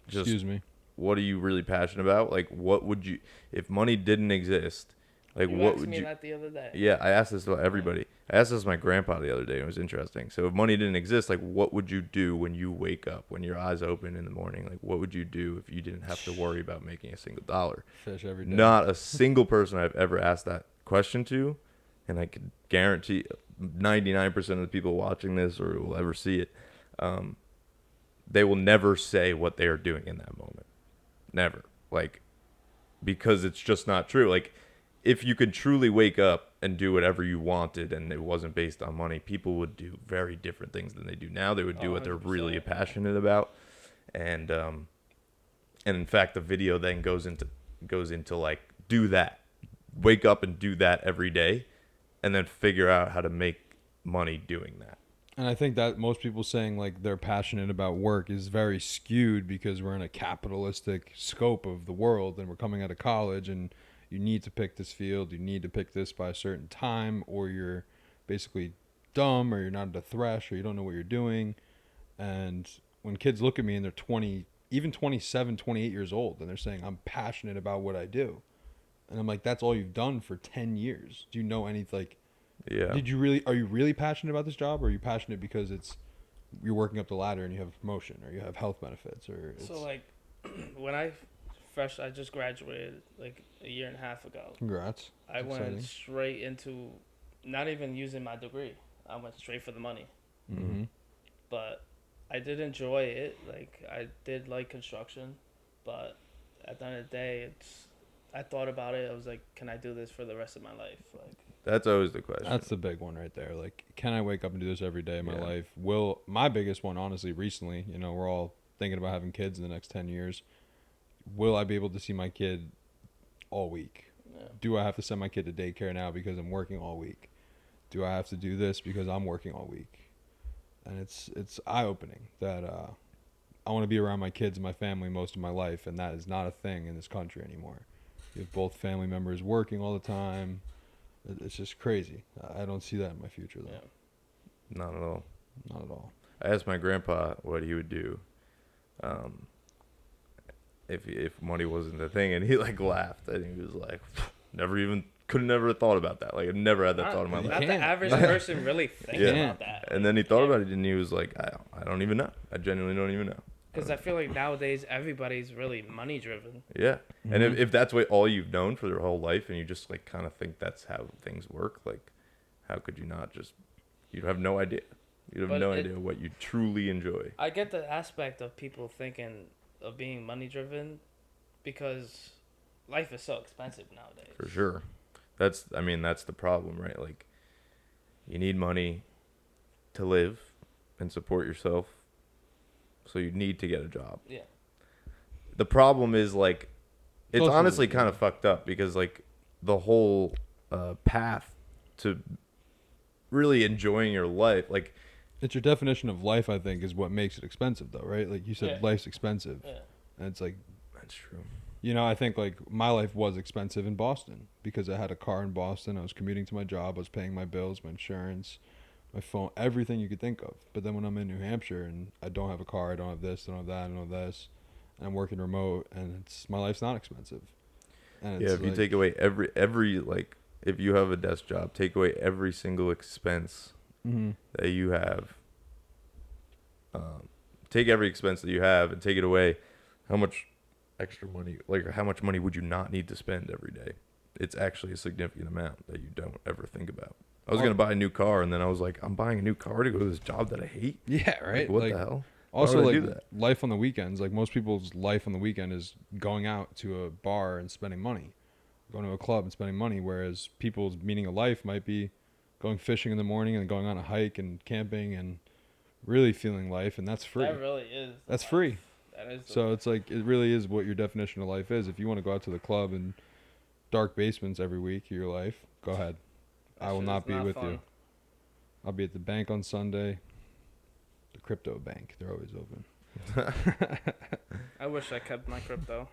just Excuse me. what are you really passionate about? Like, what would you, if money didn't exist, like, You what asked would me you? that the other day. Yeah, I asked this to everybody. I asked this to my grandpa the other day, and it was interesting. So if money didn't exist, like, what would you do when you wake up, when your eyes open in the morning? Like, what would you do if you didn't have to worry about making a single dollar? Fish every day. Not a single person I've ever asked that question to, and I could guarantee 99% of the people watching this or will ever see it, they will never say what they are doing in that moment. Never. Like, because it's just not true. Like, if you could truly wake up and do whatever you wanted and it wasn't based on money, people would do very different things than they do now. They would do what they're really 100%. passionate about. And in fact, the video then goes into like, do that. Wake up and do that every day, and then figure out how to make money doing that. And I think that most people saying like they're passionate about work is very skewed, because we're in a capitalistic scope of the world, and we're coming out of college, and you need to pick this field, you need to pick this by a certain time, or you're basically dumb, or you're not at a thresh, or you don't know what you're doing. And when kids look at me and they're 20, even 27, 28 years old, and they're saying, I'm passionate about what I do. And I'm like, that's all you've done for 10 years. Do you know anything? Like, Yeah. are you really passionate about this job, or are you passionate because you're working up the ladder and you have a promotion, or you have health benefits, or it's... So like, when I just graduated like a year and a half ago. Congrats. I That's went exciting. straight into not even using my degree. I went straight for the money. Mm-hmm. But I did enjoy it. Like, I did like construction, but at the end of the day, it's I thought about it. I was like, can I do this for the rest of my life? Like, That's always the question. That's the big one right there. Like, can I wake up and do this every day of my Yeah. life? My biggest one, honestly, recently, we're all thinking about having kids in the next 10 years. Will I be able to see my kid all week? yeah. Do I have to send my kid to daycare now because I'm working all week? Do I have to do this because I'm working all week? And it's eye-opening that I want to be around my kids and my family most of my life, and that is not a thing in this country anymore. You have both family members working all the time. It's just crazy. I don't see that in my future, though. Yeah. Not at all. Not at all. I asked my grandpa what he would do if money wasn't a thing, and he like laughed, and he was like, could have never thought about that. Like, I never had that thought in my You life. Not the can't. average person really thinks Yeah. about that. And then he thought about it, and he was like, I don't even know. I genuinely don't even know. Because I feel like nowadays everybody's really money driven. Yeah. And Mhm. if that's what all you've known for your whole life, and you just like kind of think that's how things work, like, how could you not just? You have no idea. You have But no idea what you truly enjoy. I get the aspect of people thinking of being money driven because life is so expensive nowadays. For sure. That's the problem, right? Like, you need money to live and support yourself, so you need to get a job. Yeah. The problem is, like, it's also- honestly kind of fucked up because, like, the whole path to really enjoying your life, like, It's your definition of life, I think, is what makes it expensive, though, right? Like you said, Yeah. life's expensive. Yeah. And it's like, that's true. I think, like, my life was expensive in Boston because I had a car in Boston. I was commuting to my job. I was paying my bills, my insurance, my phone, everything you could think of. But then when I'm in New Hampshire and I don't have a car, I don't have this, I don't have that, I don't have this, and I'm working remote, and my life's not expensive. And Yeah, it's if you like, take away every like, if you have a desk job, take away every single expense Mhm. that you have. Take every expense that you have and take it away. How much extra money, like, how much money would you not need to spend every day? It's actually a significant amount that you don't ever think about. I was Well- going to buy a new car, and then I was like, I'm buying a new car to go to this job that I hate? Yeah, right. Like, what Like, the hell? Also, would I like, do that? life on the weekends. Like, most people's life on the weekend is going out to a bar and spending money, going to a club and spending money. Whereas people's meaning of life might be going fishing in the morning and going on a hike and camping and really feeling life, and that's free. That really is. the That's life. free. That is. The So it's like, it really is what your definition of life is. If you want to go out to the club and dark basements every week of your life, go ahead. that I will shit not is be with fun. you. I'll be at the bank on Sunday. The crypto bank. They're always open. I wish I kept my crypto.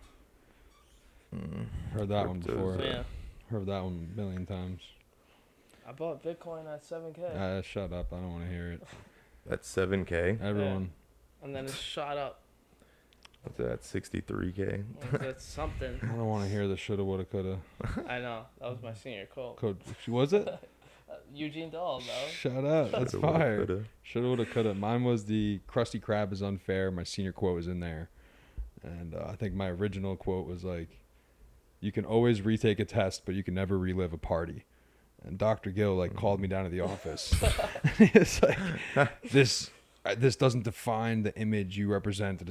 Heard that one Cryptos, before. So, yeah. Heard that one a million times. I bought Bitcoin at 7K. Shut up. I don't want to hear it. That's 7K. Everyone. And then it shot up. What's that? 63K. That's something. I don't want to hear the shoulda, woulda, coulda. I know. That was my senior quote. Code. Was it? Eugene Dahl, though. Shut up. That's Shoulda, woulda, fire. coulda. Shoulda, woulda, coulda. Mine was the Krusty Krab is unfair. My senior quote was in there. And I think my original quote was like, you can always retake a test, but you can never relive a party. And Dr. Gill called me down to the office. It's like, this doesn't define the image you represent as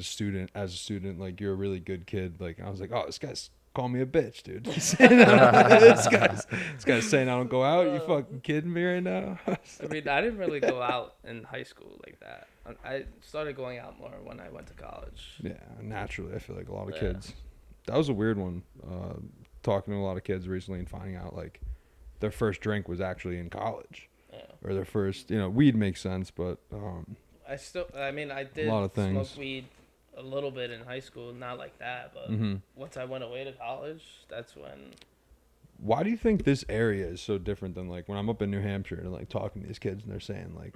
a student. Like, you're a really good kid. Like, I was like, oh, this guy's calling me a bitch, dude. He's saying this guy's saying I don't go out. You fucking kidding me right now? I mean, I didn't really go out in high school like that. I started going out more when I went to college. Yeah, naturally, I feel like a lot of Yeah. kids. That was a weird one. Talking to a lot of kids recently and finding out like their first drink was actually in college, Yeah. or their first, weed makes sense, but I did lot of things. smoke weed a little bit in high school, not like that, but mhm. once I went away to college, that's when. Why do you think this area is so different than like when I'm up in New Hampshire and like talking to these kids and they're saying like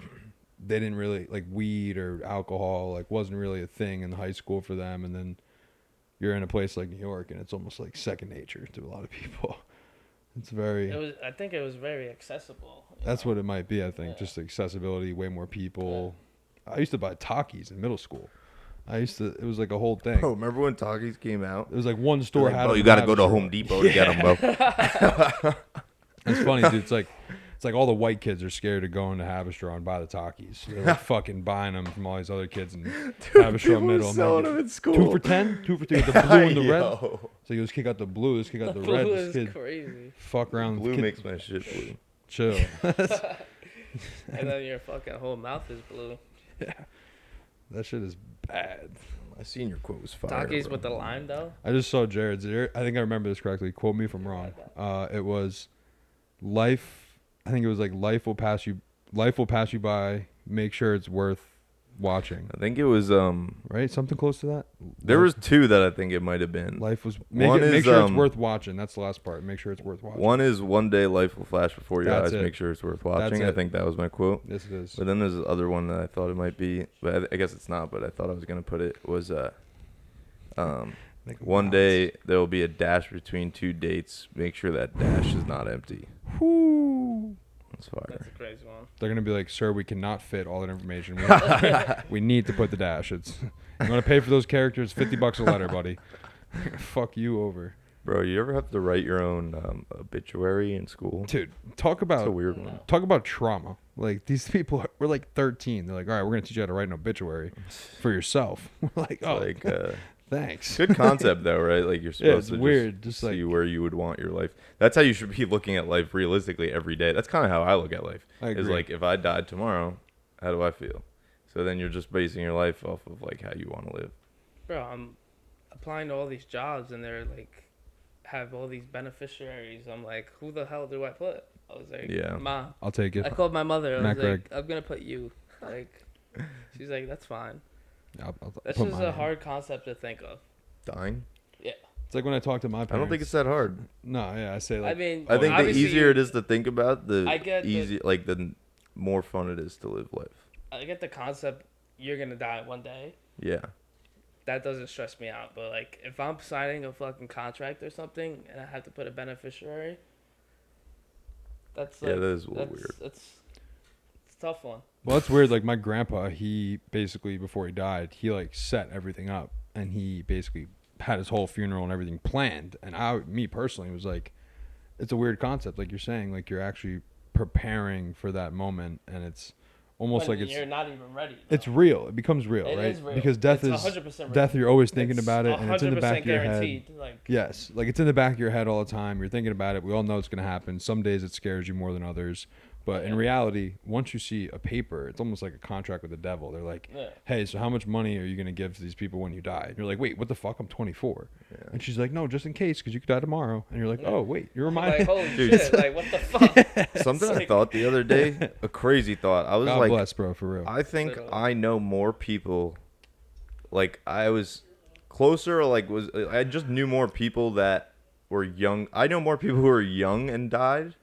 they didn't really like weed or alcohol like wasn't really a thing in high school for them, and then you're in a place like New York and it's almost like second nature to a lot of people. It's very. I think it was very accessible. That's what it might be, I think. Yeah. Just accessibility, way more people. I used to buy Takis in middle school. It was like a whole thing. Bro, remember when Takis came out? It was like one store Like, had bro, them you in got to go to Hampshire. Home Depot to get them, bro. It's funny, dude. It's like all the white kids are scared of going to Haverstraw and buy the Takis. They're like fucking buying them from all these other kids in Haverstraw People were Middle. selling Like, them in school. 2 for $10, 2 for 3, the blue and the red. Yo. It's like, this kid got the blue, this kid got the Blue red, this is kid crazy. fuck around. Blue kid, makes my shit blue. chill. And then your fucking whole mouth is blue. That shit is bad. My senior quote was fire. Takis bro. with the lime though. I just saw Jared's. I think I remember this correctly. Quote me if I'm wrong. It was life. I think it was like life will pass you by. Make sure it's worth watching. I think it was Right? Something close to that. there was two that I think it might have been. Life was One make is, sure it's worth watching. That's the last part. Make sure it's worth watching. One is one day life will flash before your That's eyes. it. Make sure it's worth watching. That's I it. think that was my quote. Yes, it is. But then there's the other one that I thought it might be, but I guess it's not. But I thought I was gonna put it was Make 'em one balance. day there will be a dash between two dates. Make sure that dash is not empty. Whoo. That's fire. That's a crazy one. They're gonna be like, sir, we cannot fit all that information. We need to put the dash. It's you want to pay for those characters, $50 a letter, buddy. Fuck you over, Bro, you ever have to write your own obituary in school? dude. Talk It's about a weird one. talk about trauma. Like these people were like 13. They're like, all right, we're gonna teach you how to write an obituary for yourself. We're like, It's oh, like thanks. good concept though, right? Like you're Yeah, supposed it's to weird. just Just like see where you would want your life. That's how you should be looking at life realistically every day. That's kind of how I look at life. I Is agree. like if I died tomorrow, how do I feel? So then you're just basing your life off of like how you want to live. Bro, I'm applying to all these jobs and they're like have all these beneficiaries. I'm like, who the hell do I put? I was like, Yeah. Ma. I'll take it. I called my mother. I Matt was like, Gregg. I'm gonna put you. Like, she's like, that's fine. I'll That's put just mine a in. hard concept to think of. Dying? It's like when I talk to my parents. I don't think it's that hard. No, yeah, I say like. I mean, I think the obviously easier it is to think about, the I get the- easy like the more fun it is to live life. I get the concept you're gonna die one day. Yeah. That doesn't stress me out. But like, if I'm signing a fucking contract or something and I have to put a beneficiary, that's like, Yeah, that is a little that's, weird. it's a tough one. Well, that's weird. Like my grandpa, he basically before he died, he like set everything up, and he basically had his whole funeral and everything planned. And me personally, was like, it's a weird concept, like you're saying, like you're actually preparing for that moment, and it's almost When like you're not even ready. it's real. It becomes real, It right? is real. Because death It's is 100% real. death. You're always thinking It's about it, and it's in the back of your head. guaranteed. Like, Yes, like it's in the back of your head all the time. You're thinking about it. We all know it's going to happen. Some days it scares you more than others. But in Yeah. reality, once you see a paper, it's almost like a contract with the devil. They're like, yeah. hey, so how much money are you going to give to these people when you die? And you're like, wait, what the fuck? I'm 24. Yeah. And she's like, no, just in case, because you could die tomorrow. And you're like, Yeah. oh, wait, you're I'm reminded. like, holy Dude. shit! Like, what the fuck? Something I like- thought the other day, a crazy thought. I was God like, bless, bro, for real. I think Literally. I know more people. Like I was closer. Like I just knew more people that were young. I know more people who are young and died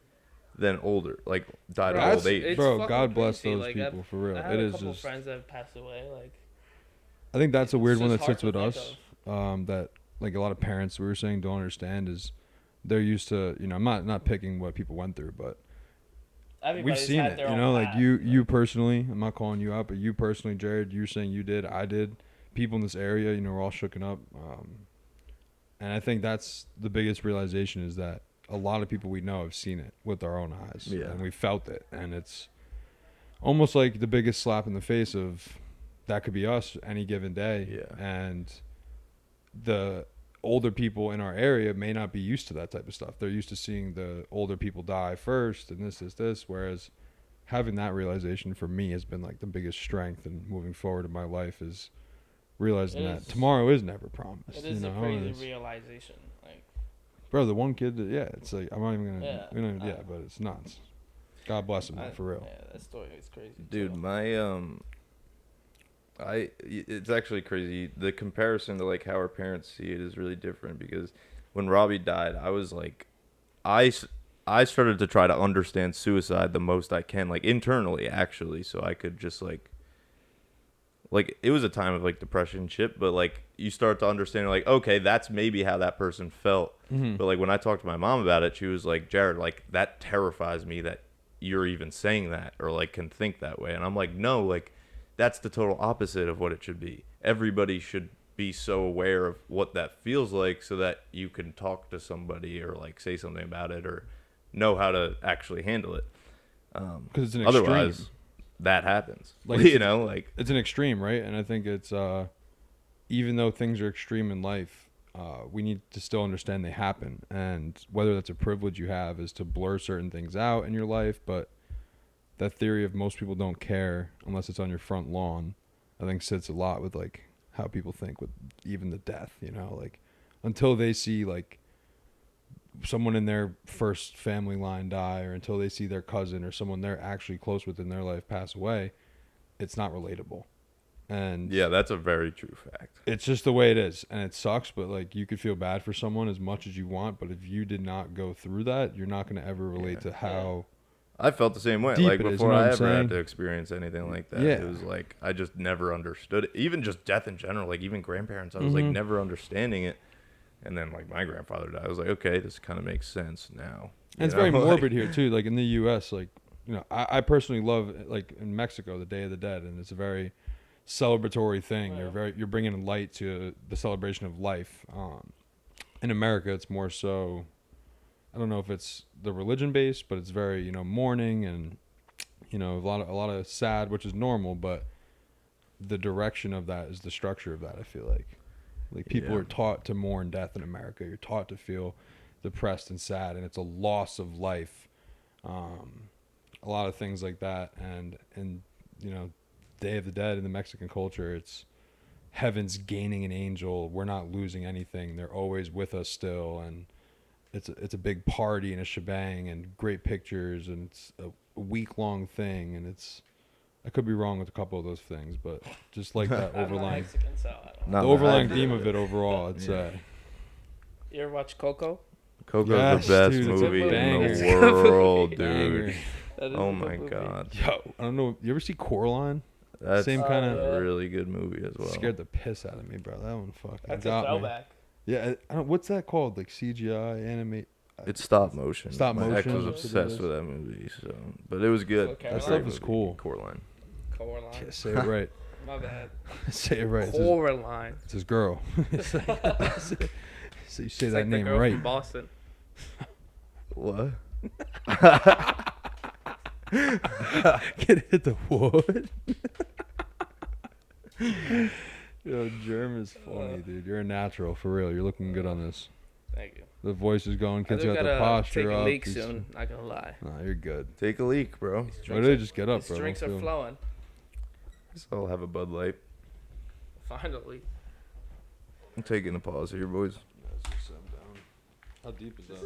than older. Like died of That's- old age. It's Bro, fucking God bless crazy. those Like, people, for real. I had It a is couple just, friends that have passed away. Like, I think that's a weird it's one just that hard sits to with think us. That like a lot of parents we were saying don't understand is they're used to, I'm not picking what people went through, but everybody's we've seen had it, their you own know, like path. you personally, I'm not calling you out, but you personally, Jared, you're saying you did, I did, people in this area, we're all shooken up. And I think that's the biggest realization is that a lot of people we know have seen it with our own eyes, Yeah. and we felt it. And it's almost like the biggest slap in the face of that could be us any given day. Yeah. And the older people in our area may not be used to that type of stuff. They're used to seeing the older people die first and this, whereas having that realization for me has been like the biggest strength and moving forward in my life is realizing It that is- tomorrow is never promised. It is you a know, crazy it's- realization. Like, bro, the one kid, it's like, I'm not even gonna, Yeah, we don't even, yeah, but it's nuts. God bless him, man, for real. Yeah, that story is crazy. Dude, too. my it's actually crazy. The comparison to like how our parents see it is really different because when Robbie died, I was like, I started to try to understand suicide the most I can, like internally actually, so I could just like it was a time of like depression and shit, but like you start to understand like, okay, that's maybe how that person felt. Mm-hmm. But like when I talked to my mom about it, she was like, Jared, like that terrifies me that you're even saying that or like can think that way. And I'm like, no, like that's the total opposite of what it should be. Everybody should be so aware of what that feels like so that you can talk to somebody or like say something about it or know how to actually handle it. Because it's an Otherwise, extreme. that happens. Like, You know, like It's an extreme, right? And I think it's even though things are extreme in life, we need to still understand they happen, and whether that's a privilege you have is to blur certain things out in your life. But that theory of most people don't care unless it's on your front lawn, I think sits a lot with like how people think with even the death, you know, like until they see like someone in their first family line die, or until they see their cousin or someone they're actually close with in their life pass away, it's not relatable. And Yeah, that's a very true fact. it's just the way it is, and it sucks, but like you could feel bad for someone as much as you want, but if you did not go through that, you're not going to ever relate to how I felt the same way. deep Like it is, before you know I what ever I'm had saying? to experience anything like that, Yeah. it was like I just never understood it. Even just death in general, like even grandparents, I was like never understanding it. And then like my grandfather died. I was like, okay, this kind of makes sense now. And it's very morbid here too. Like in the U.S., like you know, I personally love like in Mexico the Day of the Dead, and it's a very celebratory thing. You're bringing light to the celebration of life. In America, it's more so. I don't know if it's the religion based, but it's very mourning and a lot of sad, which is normal. But the direction of that is the structure of that. I feel like people are taught to mourn death in America. You're taught to feel depressed and sad, and it's a loss of life. A lot of things like that, and Day of the Dead in the Mexican culture, it's heaven's gaining an angel. We're not losing anything. They're always with us still, and it's a big party and a shebang and great pictures, and it's a week-long thing, and I could be wrong with a couple of those things, but just like that I'm overlying Mexican, so I don't know. Not the that overlying I theme did. of it overall, I'd say. You ever watch Coco? Coco's Yes, the best dude, it's a movie in banger. the world, Banger. dude. That is Oh a my good movie. god, Yo, I don't know. You ever see Coraline? that's Same kind of. yeah. a really good movie as well. Scared the piss out of me, bro. That one fucking That's a got me. throwback. Yeah, I don't. What's that called? Like CGI animate. It's stop motion. Stop My ex motion? was obsessed with that movie, so but it was good. That It's a stuff great is movie. cool. Coraline. Coraline. Yeah, say it right. My bad. Say it right. Coraline. It's his girl. So you say It's that like the name girl right. from Boston. What? Get hit the wood. Yo, Germ is funny, dude. You're a natural for real. You're looking good on this. Thank you. The voice is going. I Kids do got their gotta posture take a up. leak These- soon. Not gonna lie. Nah, you're good. Take a leak, bro. These Why drinks do are- they just get up, these bro? drinks Don't are feel- flowing. So I'll have a Bud Light. Finally. I'm taking a pause here, boys. How deep is that?